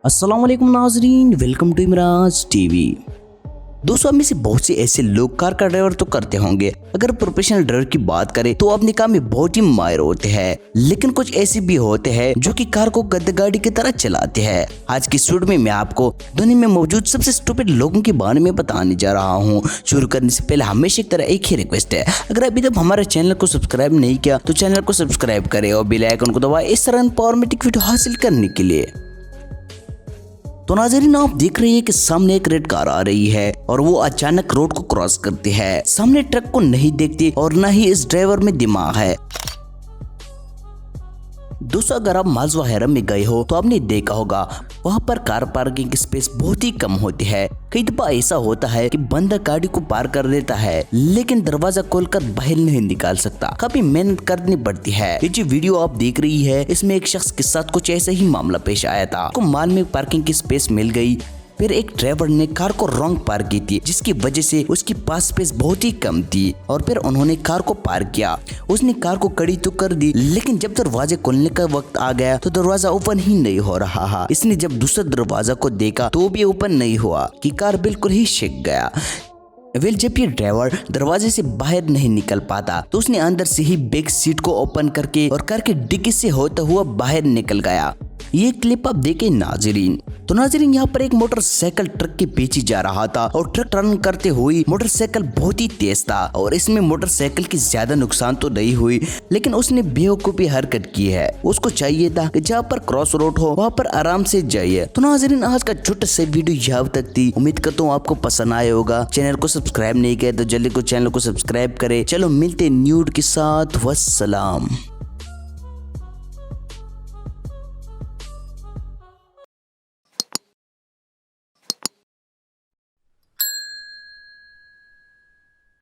अस्सलाम वालेकुम नाजरीन, वेलकम टू इमराज टीवी। दोस्तों, में से बहुत से ऐसे लोग कार का ड्राइवर तो करते होंगे। अगर प्रोफेशनल ड्राइवर की बात करें तो अपने काम में बहुत ही माहिर होते हैं, लेकिन कुछ ऐसे भी होते हैं जो कि कार को गद्दे गाड़ी की तरह चलाते हैं। आज की वीडियो में मैं आपको दुनिया में मौजूद सबसे स्टूपिड लोगों के बारे में बताने जा रहा हूँ। शुरू करने से पहले हमेशा की तरह एक ही रिक्वेस्ट है, अगर अभी तक हमारे चैनल को सब्सक्राइब नहीं किया तो चैनल को सब्सक्राइब करें और बेल आइकन को दबाएं इस तरह इंफॉर्मेटिव वीडियो हासिल करने के लिए। तो नाज़रीन, आप देख रहे हैं कि सामने एक रेड कार आ रही है और वो अचानक रोड को क्रॉस करती है। सामने ट्रक को नहीं देखती और न ही इस ड्राइवर में दिमाग है। दोस्तों, अगर आप मालवा हैरम में गए हो तो आपने देखा होगा वहाँ पर कार पार्किंग की स्पेस बहुत ही कम होती है। कई दफा ऐसा होता है कि बंदा गाड़ी को पार कर देता है लेकिन दरवाजा खोलकर बाहर नहीं निकाल सकता। काफी मेहनत करनी पड़ती है। ये जो वीडियो आप देख रही है इसमें एक शख्स के साथ कुछ ऐसा ही मामला पेश आया था। उसको माल में पार्किंग की स्पेस मिल गई, फिर एक ड्राइवर ने कार को रॉन्ग पार्क की थी जिसकी वजह से उसकी पास स्पेस बहुत ही कम थी और फिर उन्होंने कार को पार्क किया। उसने कार को कड़ी तो कर दी, लेकिन जब दरवाजे खोलने का वक्त आ गया तो दरवाजा ओपन ही नहीं हो रहा है। इसने जब दूसरे दरवाजा को देखा तो भी ओपन नहीं हुआ कि कार बिल्कुल ही शिक गया। जब ये ड्राइवर दरवाजे से बाहर नहीं निकल पाता तो उसने अंदर से ही बैक सीट को ओपन करके और कार के डिक्की से होता हुआ बाहर निकल गया। ये क्लिप आप देखें नाजरीन। तो नाजरीन, यहाँ पर एक मोटरसाइकिल ट्रक के पीछे जा रहा था और ट्रक टर्न करते हुए मोटरसाइकिल बहुत ही तेज था और इसमें मोटरसाइकिल की ज्यादा नुकसान तो नहीं हुई, लेकिन उसने बेवकूफी हरकत की है। उसको चाहिए था कि जहाँ पर क्रॉस रोड हो वहाँ पर आराम से जाइए। तो नाजरीन, आज का छोटा सा वीडियो यहाँ तक थी। उम्मीद करता हूँ आपको पसंद आया होगा। चैनल को सब्सक्राइब नहीं किया तो जल्दी को चैनल को सब्सक्राइब करे। चलो मिलते न्यूड के साथ, वस्सलाम।